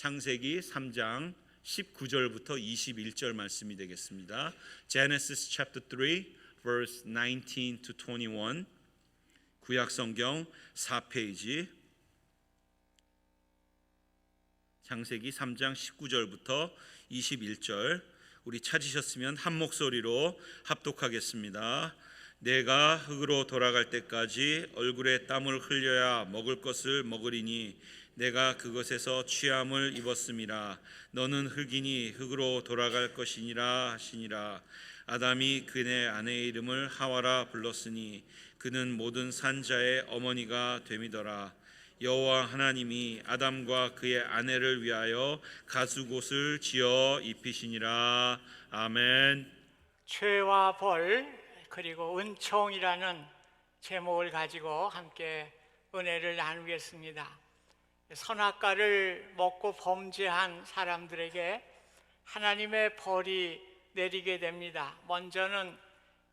창세기 3장 19절부터 21절 말씀이 되겠습니다. Genesis chapter 3 verse 19 to 21. 구약 성경 4페이지. 창세기 3장 19절부터 21절. 우리 찾으셨으면 한 목소리로 합독하겠습니다. 내가 흙으로 돌아갈 때까지 얼굴에 땀을 흘려야 먹을 것을 먹으리니 내가 그것에서 취함을 입었음이라. 너는 흙이니 흙으로 돌아갈 것이니라 하시니라. 아담이 그네 아내의 이름을 하와라 불렀으니 그는 모든 산자의 어머니가 됨이더라. 여호와 하나님이 아담과 그의 아내를 위하여 가죽옷을 지어 입히시니라. 아멘. 죄와 벌 그리고 은총이라는 제목을 가지고 함께 은혜를 나누겠습니다. 선악과를 먹고 범죄한 사람들에게 하나님의 벌이 내리게 됩니다. 먼저는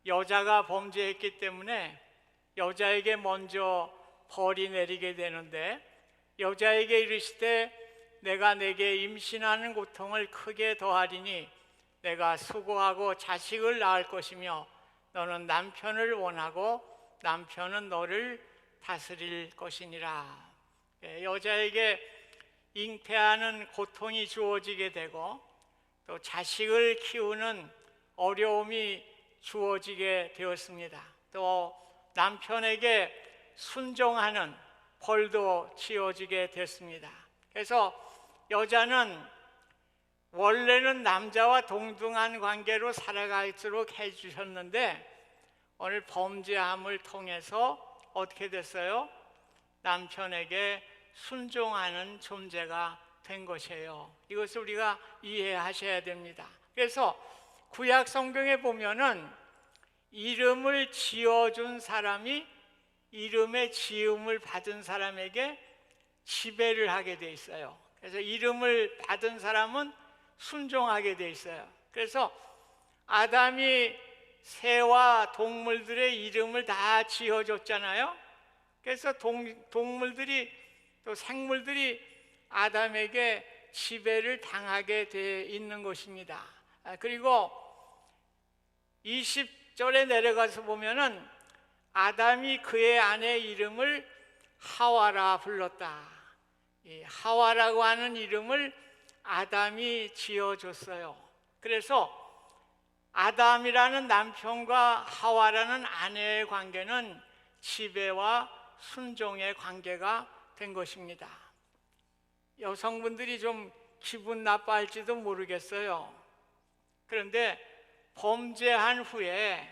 여자가 범죄했기 때문에 여자에게 먼저 벌이 내리게 되는데, 여자에게 이르시되 내가 내게 임신하는 고통을 크게 더하리니 내가 수고하고 자식을 낳을 것이며 너는 남편을 원하고 남편은 너를 다스릴 것이니라. 여자에게 잉태하는 고통이 주어지게 되고 또 자식을 키우는 어려움이 주어지게 되었습니다. 또 남편에게 순종하는 벌도 지어지게 됐습니다. 그래서 여자는 원래는 남자와 동등한 관계로 살아갈수록 해주셨는데 오늘 범죄함을 통해서 어떻게 됐어요? 남편에게 순종하는 존재가 된 것이에요. 이것을 우리가 이해하셔야 됩니다. 그래서 구약 성경에 보면은 이름을 지어준 사람이 이름의 지음을 받은 사람에게 지배를 하게 돼 있어요. 그래서 이름을 받은 사람은 순종하게 돼 있어요. 그래서 아담이 새와 동물들의 이름을 다 지어줬잖아요. 그래서 동물들이 또 생물들이 아담에게 지배를 당하게 돼 있는 것입니다. 그리고 20절에 내려가서 보면은 아담이 그의 아내 이름을 하와라 불렀다. 이 하와라고 하는 이름을 아담이 지어줬어요. 그래서 아담이라는 남편과 하와라는 아내의 관계는 지배와 순종의 관계가 된 것입니다. 여성분들이 좀 기분 나빠할지도 모르겠어요. 그런데 범죄한 후에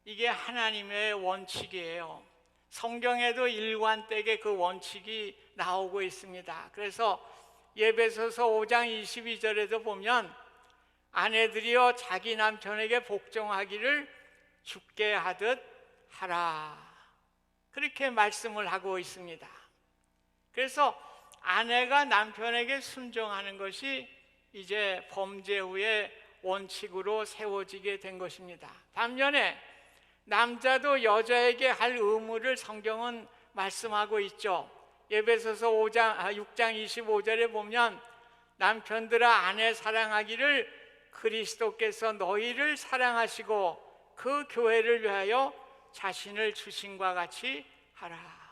이게 하나님의 원칙이에요. 성경에도 일관되게 그 원칙이 나오고 있습니다. 그래서 에베소서 5장 22절에도 보면 아내들이여 자기 남편에게 복종하기를 주께 하듯 하라, 그렇게 말씀을 하고 있습니다. 그래서 아내가 남편에게 순종하는 것이 이제 범죄 후에 원칙으로 세워지게 된 것입니다. 반면에 남자도 여자에게 할 의무를 성경은 말씀하고 있죠. 에베소서 6장 25절에 보면 남편들아 아내 사랑하기를 그리스도께서 너희를 사랑하시고 그 교회를 위하여 자신을 주신과 같이 하라.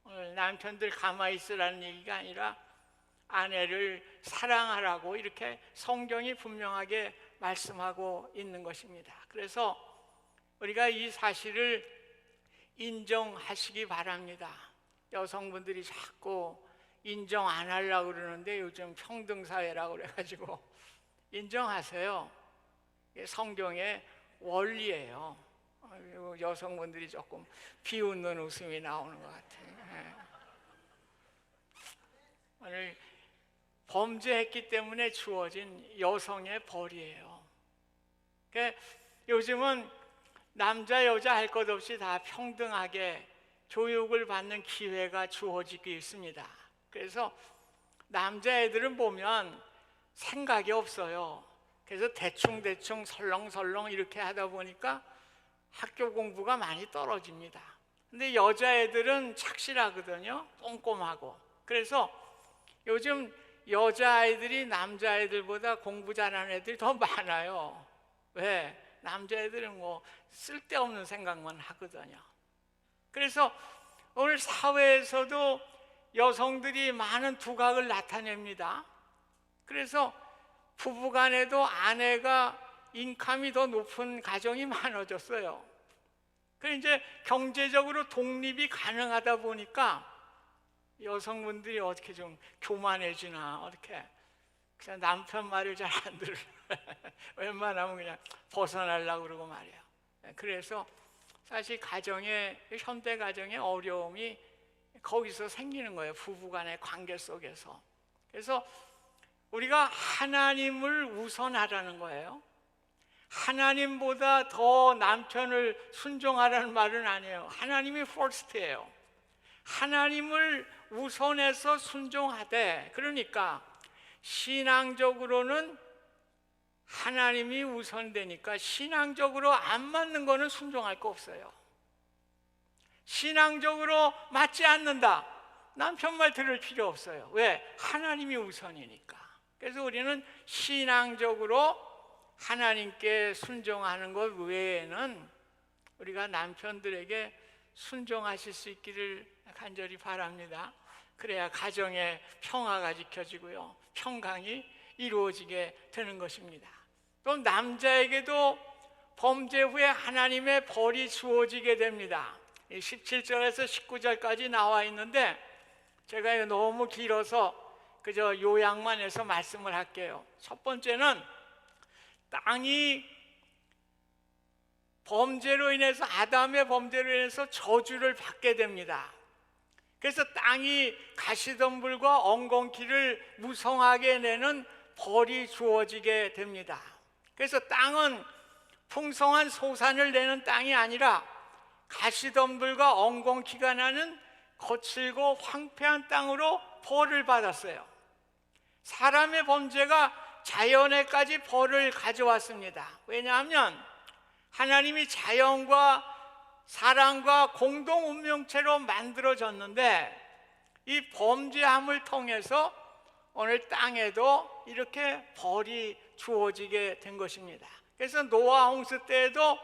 오늘 남편들 가만히 있으라는 얘기가 아니라 아내를 사랑하라고 이렇게 성경이 분명하게 말씀하고 있는 것입니다. 그래서 우리가 이 사실을 인정하시기 바랍니다. 여성분들이 자꾸 인정 안 하려고 그러는데 요즘 평등사회라고 그래가지고 인정하세요. 성경의 원리예요. 여성분들이 조금 비웃는 웃음이 나오는 것 같아요. 오늘 범죄했기 때문에 주어진 여성의 벌이에요. 그러니까 요즘은 남자 여자 할 것 없이 다 평등하게 교육을 받는 기회가 주어지고 있습니다. 그래서 남자애들은 보면 생각이 없어요. 그래서 대충 설렁설렁 이렇게 하다 보니까 학교 공부가 많이 떨어집니다. 근데 여자애들은 착실하거든요. 꼼꼼하고. 그래서 요즘 여자아이들이 남자아이들보다 공부 잘하는 애들이 더 많아요. 왜? 남자애들은 뭐 쓸데없는 생각만 하거든요. 그래서 오늘 사회에서도 여성들이 많은 두각을 나타냅니다. 그래서 부부간에도 아내가 인컴이 더 높은 가정이 많아졌어요. 그래서 이제 경제적으로 독립이 가능하다 보니까 여성분들이 어떻게 좀 교만해지나, 어떻게 그냥 남편 말을 잘 안 들어요. 웬만하면 그냥 벗어나려고 그러고 말이에요. 그래서 사실 현대 가정의 어려움이 거기서 생기는 거예요. 부부간의 관계 속에서. 그래서 우리가 하나님을 우선하라는 거예요. 하나님보다 더 남편을 순종하라는 말은 아니에요. 하나님이 first예요. 하나님을 우선해서 순종하되, 그러니까 신앙적으로는 하나님이 우선되니까 신앙적으로 안 맞는 거는 순종할 거 없어요. 신앙적으로 맞지 않는다, 남편 말 들을 필요 없어요. 왜? 하나님이 우선이니까. 그래서 우리는 신앙적으로 하나님께 순종하는 것 외에는 우리가 남편들에게 순종하실 수 있기를 간절히 바랍니다. 그래야 가정의 평화가 지켜지고요, 평강이 이루어지게 되는 것입니다. 또 남자에게도 범죄 후에 하나님의 벌이 주어지게 됩니다. 17절에서 19절까지 나와 있는데 제가 이거 너무 길어서 그저 요약만 해서 말씀을 할게요. 첫 번째는 땅이 범죄로 인해서, 아담의 범죄로 인해서 저주를 받게 됩니다. 그래서 땅이 가시덤불과 엉겅퀴를 무성하게 내는 벌이 주어지게 됩니다. 그래서 땅은 풍성한 소산을 내는 땅이 아니라 가시덤불과 엉겅퀴가 나는 거칠고 황폐한 땅으로 벌을 받았어요. 사람의 범죄가 자연에까지 벌을 가져왔습니다. 왜냐하면 하나님이 자연과 사람과 공동 운명체로 만들어졌는데 이 범죄함을 통해서 오늘 땅에도 이렇게 벌이 주어지게 된 것입니다. 그래서 노아 홍수 때에도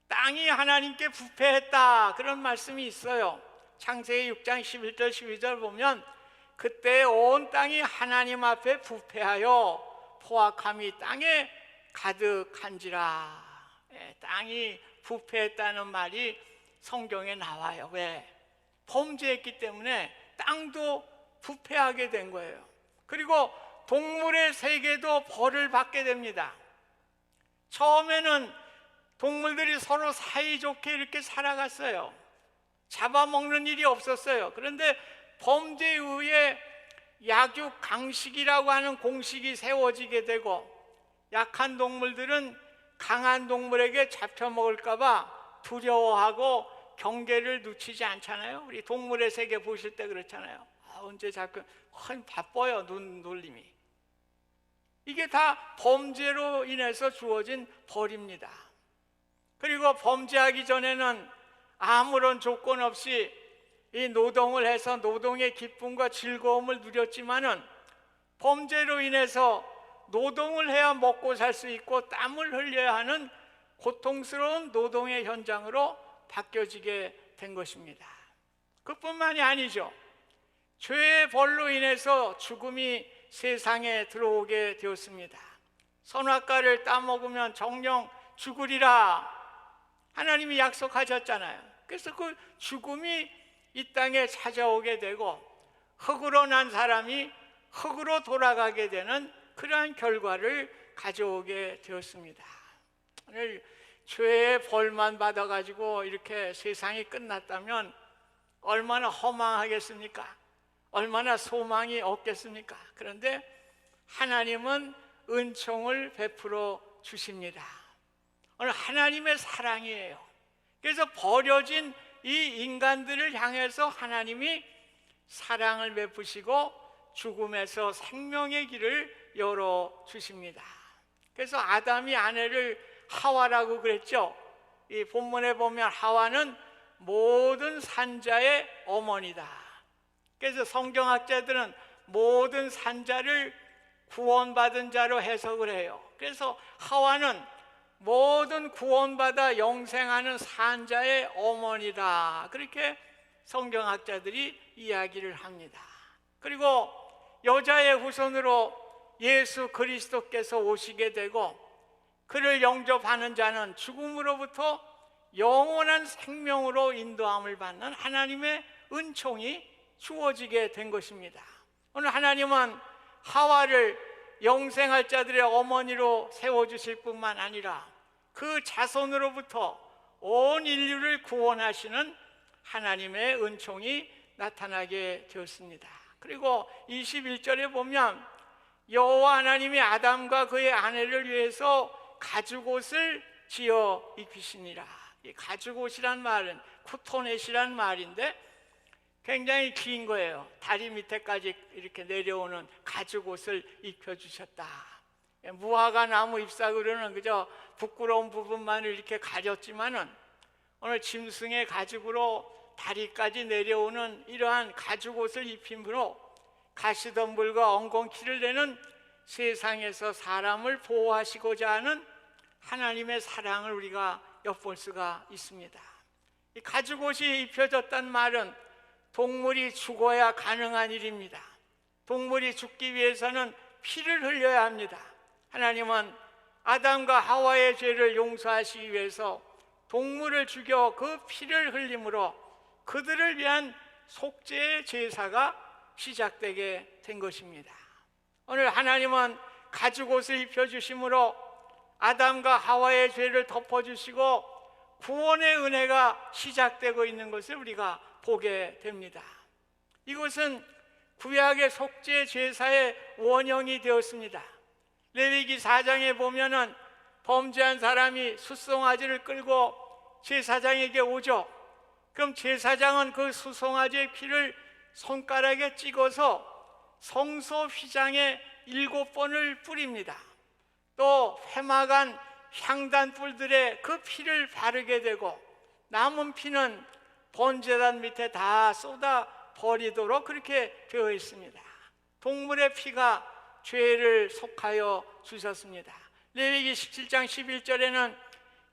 땅이 하나님께 부패했다, 그런 말씀이 있어요. 창세기 6장 11절 12절 보면 그때 온 땅이 하나님 앞에 부패하여 포악함이 땅에 가득한지라. 땅이 부패했다는 말이 성경에 나와요. 왜? 범죄했기 때문에 땅도 부패하게 된 거예요. 그리고 동물의 세계도 벌을 받게 됩니다. 처음에는 동물들이 서로 사이좋게 이렇게 살아갔어요. 잡아먹는 일이 없었어요. 그런데 범죄에 의해 약육 강식이라고 하는 공식이 세워지게 되고, 약한 동물들은 강한 동물에게 잡혀먹을까 봐 두려워하고 경계를 늦추지 않잖아요. 우리 동물의 세계 보실 때 그렇잖아요. 언제 잡혀, 바빠요, 눈 돌림이. 이게 다 범죄로 인해서 주어진 벌입니다. 그리고 범죄하기 전에는 아무런 조건 없이 이 노동을 해서 노동의 기쁨과 즐거움을 누렸지만은 범죄로 인해서 노동을 해야 먹고 살 수 있고 땀을 흘려야 하는 고통스러운 노동의 현장으로 바뀌어지게 된 것입니다. 그뿐만이 아니죠. 죄의 벌로 인해서 죽음이 세상에 들어오게 되었습니다. 선악과를 따먹으면 정령 죽으리라 하나님이 약속하셨잖아요. 그래서 그 죽음이 이 땅에 찾아오게 되고 흙으로 난 사람이 흙으로 돌아가게 되는 그러한 결과를 가져오게 되었습니다. 오늘 죄의 벌만 받아가지고 이렇게 세상이 끝났다면 얼마나 허망하겠습니까? 얼마나 소망이 없겠습니까? 그런데 하나님은 은총을 베풀어 주십니다. 오늘 하나님의 사랑이에요. 그래서 버려진 이 인간들을 향해서 하나님이 사랑을 베푸시고 죽음에서 생명의 길을 열어주십니다. 그래서 아담이 아내를 하와라고 그랬죠. 이 본문에 보면 하와는 모든 산자의 어머니다. 그래서 성경학자들은 모든 산자를 구원받은 자로 해석을 해요. 그래서 하와는 모든 구원받아 영생하는 산자의 어머니다, 그렇게 성경학자들이 이야기를 합니다. 그리고 여자의 후손으로 예수 그리스도께서 오시게 되고 그를 영접하는 자는 죽음으로부터 영원한 생명으로 인도함을 받는 하나님의 은총이 주어지게 된 것입니다. 오늘 하나님은 하와를 영생할 자들의 어머니로 세워주실 뿐만 아니라 그 자손으로부터 온 인류를 구원하시는 하나님의 은총이 나타나게 되었습니다. 그리고 21절에 보면 여호와 하나님이 아담과 그의 아내를 위해서 가죽옷을 지어 입히시니라. 이 가죽옷이란 말은 쿠토넷이란 말인데 굉장히 긴 거예요. 다리 밑에까지 이렇게 내려오는 가죽옷을 입혀주셨다. 무화과 나무 잎사귀로는 그저 부끄러운 부분만을 이렇게 가렸지만은 오늘 짐승의 가죽으로 다리까지 내려오는 이러한 가죽옷을 입힘으로 가시덤불과 엉겅퀴를 내는 세상에서 사람을 보호하시고자 하는 하나님의 사랑을 우리가 엿볼 수가 있습니다. 이 가죽옷이 입혀졌단 말은 동물이 죽어야 가능한 일입니다. 동물이 죽기 위해서는 피를 흘려야 합니다. 하나님은 아담과 하와의 죄를 용서하시기 위해서 동물을 죽여 그 피를 흘림으로 그들을 위한 속죄의 제사가 시작되게 된 것입니다. 오늘 하나님은 가죽옷을 입혀주심으로 아담과 하와의 죄를 덮어주시고 구원의 은혜가 시작되고 있는 것을 우리가 보게 됩니다. 이것은 구약의 속죄 제사의 원형이 되었습니다. 레위기 4장에 보면은 범죄한 사람이 숫송아지를 끌고 제사장에게 오죠. 그럼 제사장은 그 숫송아지의 피를 손가락에 찍어서 성소 휘장에 7번을 뿌립니다. 또 회막안 향단불들에 그 피를 바르게 되고 남은 피는 번제단 밑에 다 쏟아 버리도록 그렇게 되어 있습니다. 동물의 피가 죄를 속하여 주셨습니다. 레위기 17장 11절에는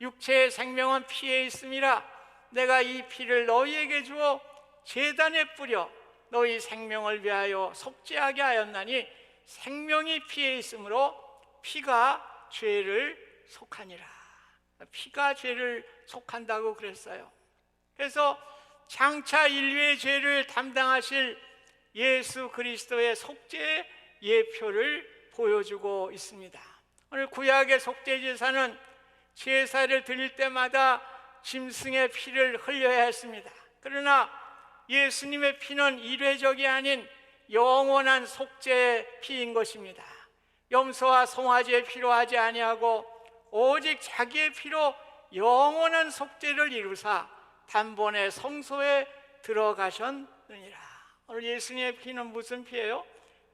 육체의 생명은 피에 있음이라 내가 이 피를 너희에게 주어 제단에 뿌려 너희 생명을 위하여 속죄하게 하였나니 생명이 피에 있으므로 피가 죄를 속하니라. 피가 죄를 속한다고 그랬어요. 그래서 장차 인류의 죄를 담당하실 예수 그리스도의 속죄의 예표를 보여주고 있습니다. 오늘 구약의 속죄 제사는 제사를 드릴 때마다 짐승의 피를 흘려야 했습니다. 그러나 예수님의 피는 일회적이 아닌 영원한 속죄의 피인 것입니다. 염소와 송아지의 피로 하지 아니하고 오직 자기의 피로 영원한 속죄를 이루사 단번에 성소에 들어가셨느니라. 오늘 예수님의 피는 무슨 피예요?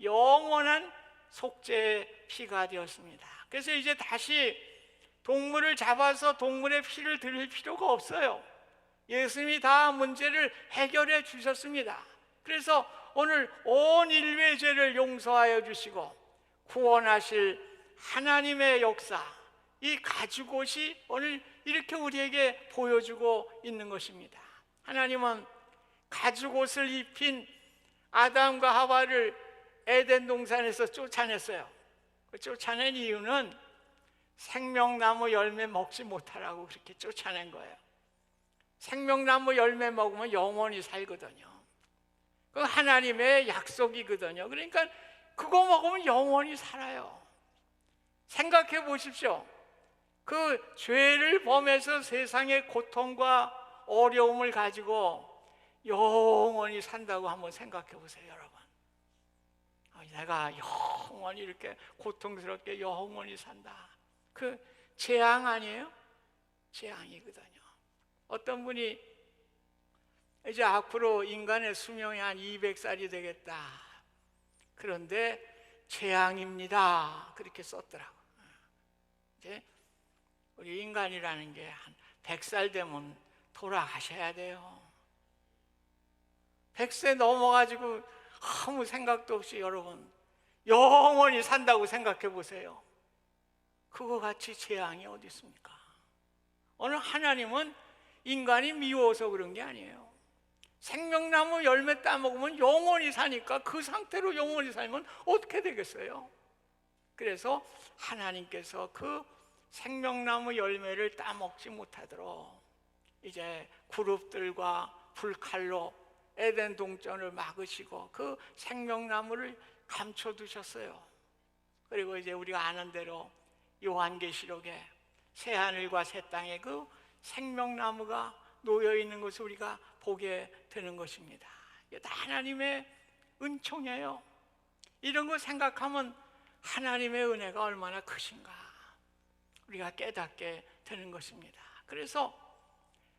영원한 속죄의 피가 되었습니다. 그래서 이제 다시 동물을 잡아서 동물의 피를 드릴 필요가 없어요. 예수님이 다 문제를 해결해 주셨습니다. 그래서 오늘 온 인류의 죄를 용서하여 주시고 구원하실 하나님의 역사, 이 가죽옷이 오늘 이렇게 우리에게 보여주고 있는 것입니다. 하나님은 가죽옷을 입힌 아담과 하와를 에덴 동산에서 쫓아냈어요. 쫓아낸 이유는 생명나무 열매 먹지 못하라고 그렇게 쫓아낸 거예요. 생명나무 열매 먹으면 영원히 살거든요. 그 하나님의 약속이거든요. 그러니까 그거 먹으면 영원히 살아요. 생각해 보십시오. 그 죄를 범해서 세상의 고통과 어려움을 가지고 영원히 산다고 한번 생각해 보세요, 여러분. 내가 영원히 이렇게 고통스럽게 영원히 산다. 그 재앙 아니에요? 재앙이거든요. 어떤 분이 이제 앞으로 인간의 수명이 한 200살이 되겠다. 그런데 재앙입니다. 그렇게 썼더라고요. 이제 우리 인간이라는 게 한 100살 되면 돌아가셔야 돼요. 100세 넘어가지고 아무 생각도 없이 여러분 영원히 산다고 생각해 보세요. 그거 같이 재앙이 어디 있습니까? 오늘 하나님은 인간이 미워서 그런 게 아니에요. 생명나무 열매 따먹으면 영원히 사니까 그 상태로 영원히 살면 어떻게 되겠어요? 그래서 하나님께서 그 생명나무 열매를 따먹지 못하도록 이제 그룹들과 불칼로 에덴 동전을 막으시고 그 생명나무를 감춰두셨어요. 그리고 이제 우리가 아는 대로 요한계시록에 새하늘과 새 땅에 그 생명나무가 놓여 있는 것을 우리가 보게 되는 것입니다. 이게 다 하나님의 은총이에요. 이런 거 생각하면 하나님의 은혜가 얼마나 크신가 우리가 깨닫게 되는 것입니다. 그래서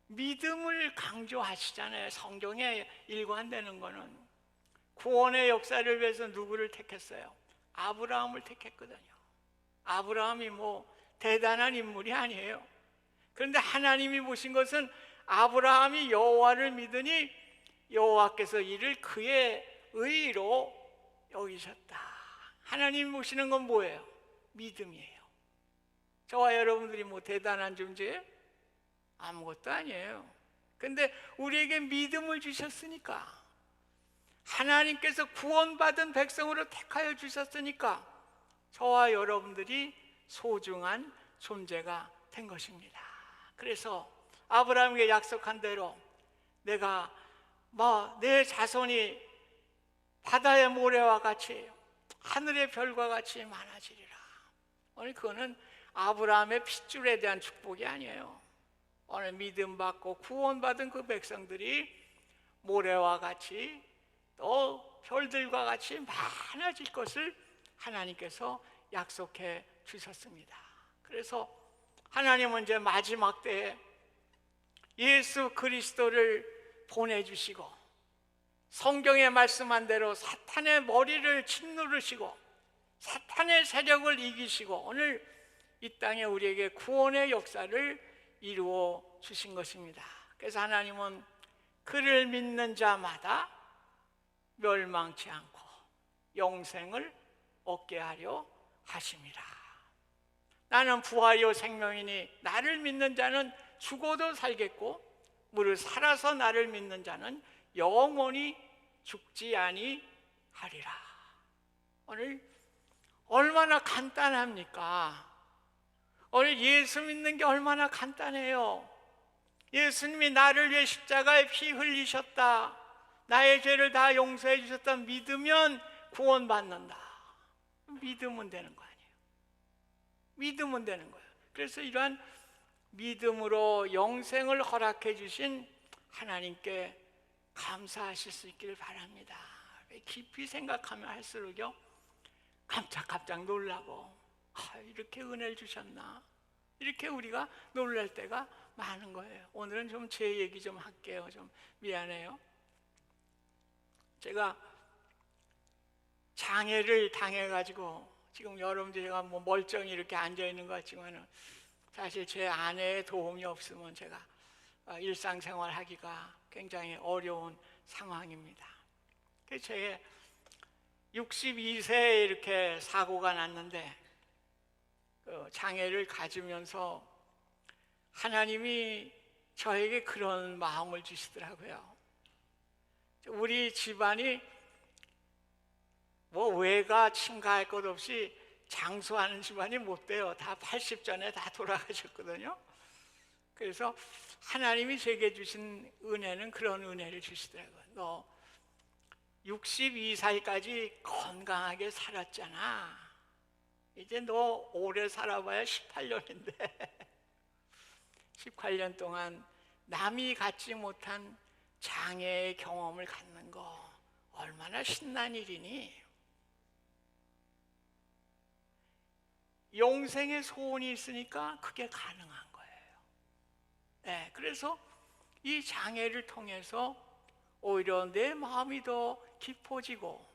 믿음을 강조하시잖아요. 성경에 일관되는 거는 구원의 역사를 위해서 누구를 택했어요? 아브라함을 택했거든요. 아브라함이 뭐 대단한 인물이 아니에요. 그런데 하나님이 보신 것은 아브라함이 여호와를 믿으니 여호와께서 이를 그의 의로 여기셨다. 하나님 보시는 건 뭐예요? 믿음이에요. 저와 여러분들이 뭐 대단한 존재예요? 아무것도 아니에요. 근데 우리에게 믿음을 주셨으니까, 하나님께서 구원받은 백성으로 택하여 주셨으니까 저와 여러분들이 소중한 존재가 된 것입니다. 그래서 아브라함에게 약속한 대로 내가 내 자손이 바다의 모래와 같이 하늘의 별과 같이 많아지리라. 오늘 그거는 아브라함의 핏줄에 대한 축복이 아니에요. 오늘 믿음 받고 구원받은 그 백성들이 모래와 같이 또 별들과 같이 많아질 것을 하나님께서 약속해 주셨습니다. 그래서 하나님은 이제 마지막 때에 예수 그리스도를 보내주시고 성경에 말씀한 대로 사탄의 머리를 짓누르시고 사탄의 세력을 이기시고 오늘 이 땅에 우리에게 구원의 역사를 이루어 주신 것입니다. 그래서 하나님은 그를 믿는 자마다 멸망치 않고 영생을 얻게 하려 하심이라. 나는 부활이요 생명이니 나를 믿는 자는 죽어도 살겠고 무릇 살아서 나를 믿는 자는 영원히 죽지 아니하리라. 오늘 얼마나 간단합니까? 오늘 예수 믿는 게 얼마나 간단해요. 예수님이 나를 위해 십자가에 피 흘리셨다, 나의 죄를 다 용서해 주셨다 믿으면 구원받는다. 믿으면 되는 거 아니에요. 믿으면 되는 거예요. 그래서 이러한 믿음으로 영생을 허락해 주신 하나님께 감사하실 수 있기를 바랍니다. 깊이 생각하면 할수록요 깜짝 놀라고 이렇게 은혜를 주셨나, 이렇게 우리가 놀랄 때가 많은 거예요. 오늘은 좀 제 얘기 좀 할게요. 좀 미안해요. 제가 장애를 당해가지고 지금 여러분들 제가 뭐 멀쩡히 이렇게 앉아 있는 것 같지만은 사실 제 아내의 도움이 없으면 제가 일상생활 하기가 굉장히 어려운 상황입니다. 그래서 제 62세에 이렇게 사고가 났는데 장애를 가지면서 하나님이 저에게 그런 마음을 주시더라고요. 우리 집안이 뭐 외가 친가할 것 없이 장수하는 집안이 못 돼요. 다 80전에 다 돌아가셨거든요. 그래서 하나님이 제게 주신 은혜는 그런 은혜를 주시더라고요. 너 62살까지 건강하게 살았잖아. 이제 너 오래 살아봐야 18년인데 18년 동안 남이 갖지 못한 장애의 경험을 갖는 거 얼마나 신난 일이니? 영생의 소원이 있으니까 그게 가능한 거예요. 네, 그래서 이 장애를 통해서 오히려 내 마음이 더 깊어지고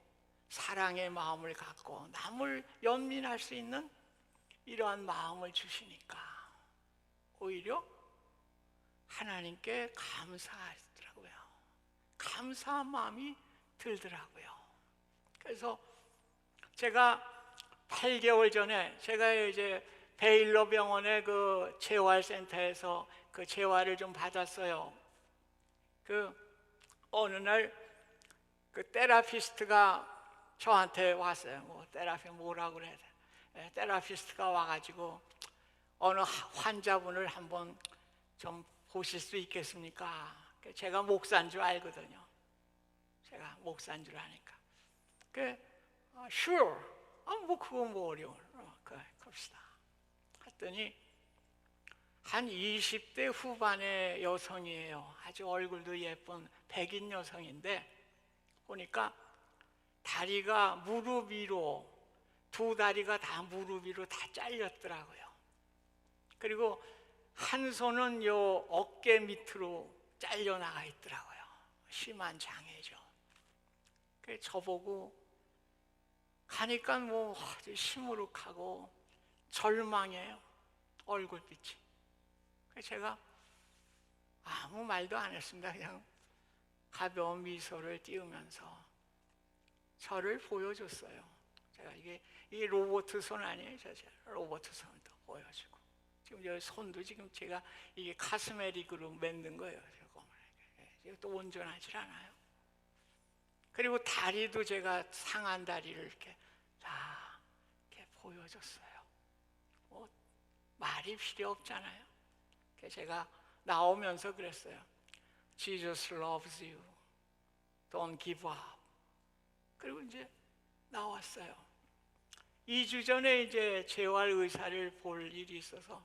사랑의 마음을 갖고 남을 연민할 수 있는 이러한 마음을 주시니까 오히려 하나님께 감사하더라고요. 감사한 마음이 들더라고요. 그래서 제가 8개월 전에 제가 이제 베일러 병원의 그 재활센터에서 그 재활을 좀 받았어요. 그 어느 날 그 테라피스트가 저한테 왔어요. 뭐 테라피 뭐라고 그래야 돼? 테라피스트가 와가지고 어느 환자분을 한번 좀 보실 수 있겠습니까? 제가 목사인 줄 알거든요. 제가 목사인 줄 아니까. sure. 뭐 그거 뭐 어려워. 갑시다. 했더니 한 20대 후반의 여성이에요. 아주 얼굴도 예쁜 백인 여성인데 보니까 다리가 무릎 위로, 두 다리가 다 무릎 위로 다 잘렸더라고요. 그리고 한 손은 요 어깨 밑으로 잘려 나가 있더라고요. 심한 장애죠. 그래서 저보고 가니까 뭐 아주 시무룩하고 절망해요. 얼굴빛이. 그래서 제가 아무 말도 안 했습니다. 그냥 가벼운 미소를 띄우면서 저를 보여줬어요. 제가 이게 로봇 손 아니에요? 로봇 손도 보여주고 지금 저 손도 지금 제가 이게 카스메릭으로 만든 거예요. 또 온전하지 않아요. 그리고 다리도 제가 상한 다리를 이렇게 다 이렇게 보여줬어요. 뭐 말이 필요 없잖아요. 그래서 제가 나오면서 그랬어요. Jesus loves you. Don't give up. 그리고 이제 나왔어요. 2주 전에 이제 재활 의사를 볼 일이 있어서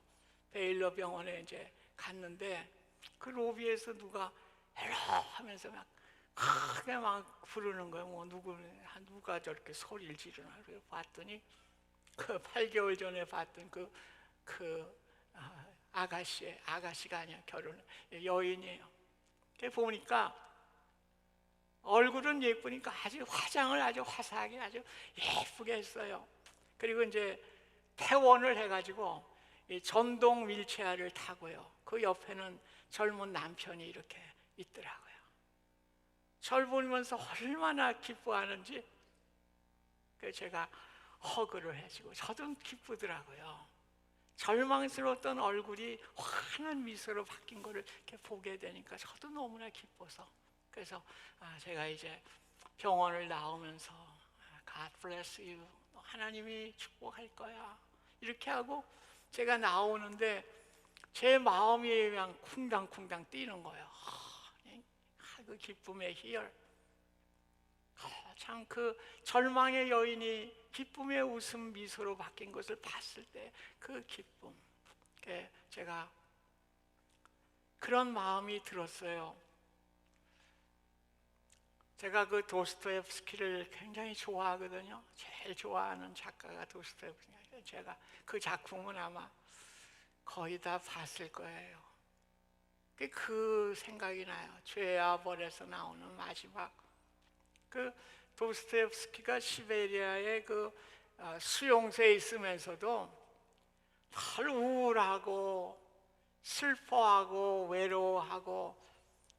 베일러 병원에 이제 갔는데 그 로비에서 누가 헬로 하면서 막 크게 막 부르는 거예요. 뭐 누가 저렇게 소리를 지르나. 그래서 봤더니 그 8개월 전에 봤던 아가씨가 아니야, 결혼 여인이에요. 보니까 얼굴은 예쁘니까 아주 화장을 아주 화사하게 아주 예쁘게 했어요. 그리고 이제 퇴원을 해가지고 전동 휠체어를 타고요. 그 옆에는 젊은 남편이 이렇게 있더라고요. 절 보면서 얼마나 기뻐하는지 그래서 제가 허그를 해주고 저도 기쁘더라고요. 절망스러웠던 얼굴이 환한 미소로 바뀐 거를 이렇게 보게 되니까 저도 너무나 기뻐서 그래서 제가 이제 병원을 나오면서 God bless you. 하나님이 축복할 거야. 이렇게 하고 제가 나오는데 제 마음이 그냥 쿵당쿵당 뛰는 거예요. 그 기쁨의 희열. 참 그 절망의 여인이 기쁨의 웃음 미소로 바뀐 것을 봤을 때 그 기쁨. 제가 그런 마음이 들었어요. 제가 그 도스토옙스키를 굉장히 좋아하거든요. 제일 좋아하는 작가가 도스토옙스키예요. 제가 그 작품은 아마 거의 다 봤을 거예요. 그 생각이 나요. 죄와 벌에서 나오는 마지막 그 도스토옙스키가 시베리아의 그 수용소에 있으면서도 늘 우울하고 슬퍼하고 외로워하고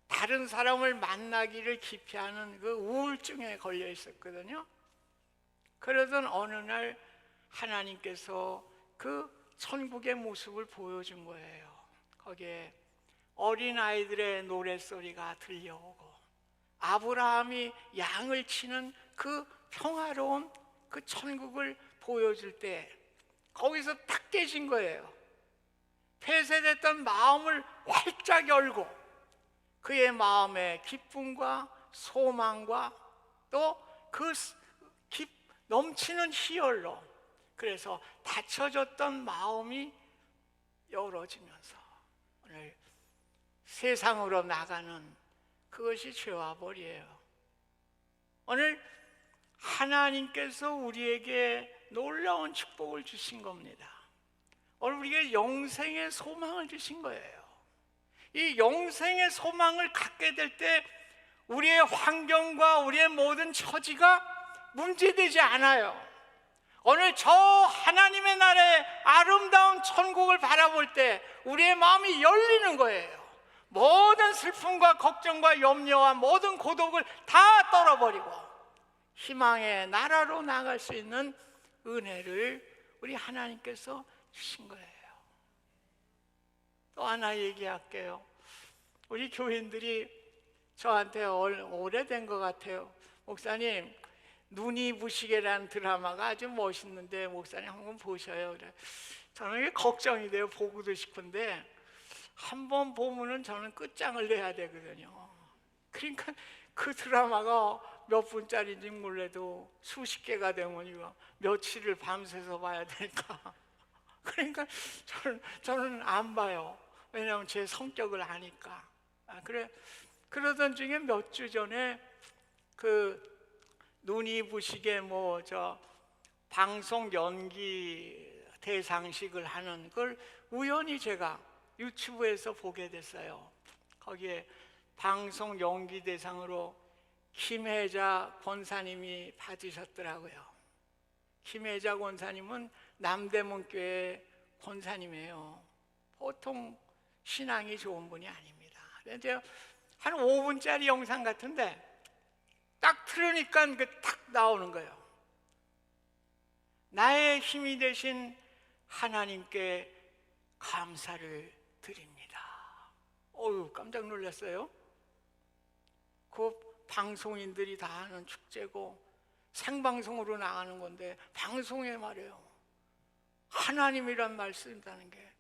다른 사람을 만나기를 기피하는 그 우울증에 걸려 있었거든요. 그러던 어느 날 하나님께서 그 천국의 모습을 보여준 거예요. 거기에 어린아이들의 노랫소리가 들려오고 아브라함이 양을 치는 그 평화로운 그 천국을 보여줄 때 거기서 딱 깨진 거예요. 폐쇄됐던 마음을 활짝 열고 그의 마음에 기쁨과 소망과 또 그 넘치는 희열로 그래서 닫혀졌던 마음이 열어지면서 오늘 세상으로 나가는 그것이 죄와 벌이에요. 오늘 하나님께서 우리에게 놀라운 축복을 주신 겁니다. 오늘 우리에게 영생의 소망을 주신 거예요. 이 영생의 소망을 갖게 될 때 우리의 환경과 우리의 모든 처지가 문제되지 않아요. 오늘 저 하나님의 나라의 아름다운 천국을 바라볼 때 우리의 마음이 열리는 거예요. 모든 슬픔과 걱정과 염려와 모든 고독을 다 떨어버리고 희망의 나라로 나갈 수 있는 은혜를 우리 하나님께서 주신 거예요. 또 하나 얘기할게요. 우리 교인들이 저한테 오래된 것 같아요. 목사님, 눈이 부시게라는 드라마가 아주 멋있는데 목사님 한번 보셔요. 그래. 저는 이게 걱정이 돼요. 보고도 싶은데 한번 보면은 저는 끝장을 내야 되거든요. 그러니까 그 드라마가 몇 분짜리인지 몰라도 수십 개가 되면 이거 며칠을 밤새서 봐야 되니까 그러니까 저는 안 봐요. 왜냐하면 제 성격을 아니까. 그러던 중에 몇 주 전에 그 눈이 부시게 뭐 저 방송 연기 대상식을 하는 걸 우연히 제가 유튜브에서 보게 됐어요. 거기에 방송 연기 대상으로 김혜자 권사님이 받으셨더라고요. 김혜자 권사님은 남대문교회 권사님이에요. 보통 신앙이 좋은 분이 아닙니다. 그런데 한 5분짜리 영상 같은데 딱 틀으니까 딱 나오는 거예요. 나의 힘이 되신 하나님께 감사를 드립니다. 어휴, 깜짝 놀랐어요. 그 방송인들이 다 하는 축제고 생방송으로 나가는 건데 방송에 말이에요. 하나님이란 말 쓴다는 게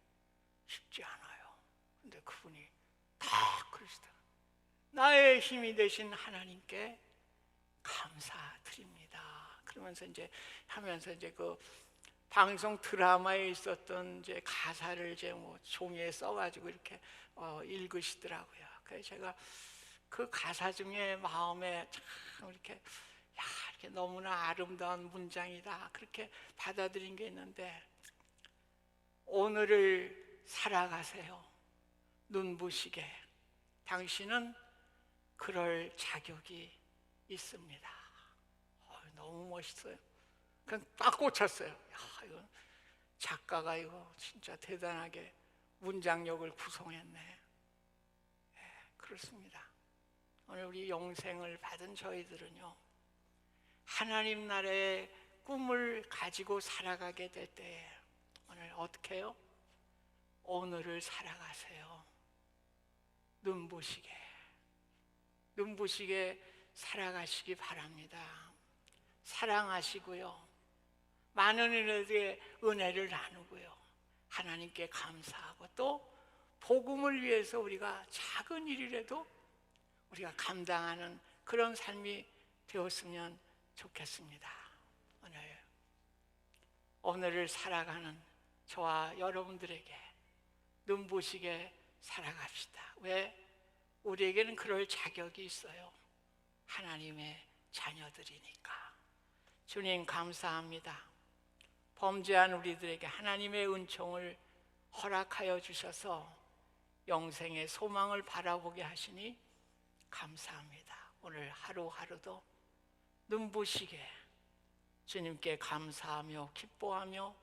쉽지 않아요. 근데 그분이 다 그러시더라고요. 나의 힘이 되신 하나님께 감사드립니다. 그러면서 이제 그 방송 드라마에 있었던 이제 가사를 이제 뭐 종이에 써가지고 이렇게 읽으시더라고요. 그래서 제가 그 가사 중에 마음에 참 이렇게 이렇게 너무나 아름다운 문장이다 그렇게 받아들인 게 있는데, 오늘을 살아가세요. 눈부시게. 당신은 그럴 자격이 있습니다. 너무 멋있어요. 그냥 딱 꽂혔어요. 이건 작가가 이거 진짜 대단하게 문장력을 구성했네. 그렇습니다. 오늘 우리 영생을 받은 저희들은요, 하나님 나라의 꿈을 가지고 살아가게 될 때 오늘 어떻게 해요? 오늘을 살아가세요. 눈부시게 살아가시기 바랍니다. 사랑하시고요, 많은 이들에게 은혜를 나누고요, 하나님께 감사하고 또 복음을 위해서 우리가 작은 일이라도 우리가 감당하는 그런 삶이 되었으면 좋겠습니다. 오늘을 살아가는 저와 여러분들에게 눈부시게 살아갑시다. 왜? 우리에게는 그럴 자격이 있어요. 하나님의 자녀들이니까. 주님 감사합니다. 범죄한 우리들에게 하나님의 은총을 허락하여 주셔서 영생의 소망을 바라보게 하시니 감사합니다. 오늘 하루하루도 눈부시게 주님께 감사하며 기뻐하며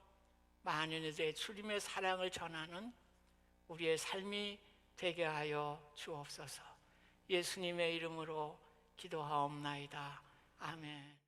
많은 이들의 주님의 사랑을 전하는 우리의 삶이 되게 하여 주옵소서. 예수님의 이름으로 기도하옵나이다. 아멘.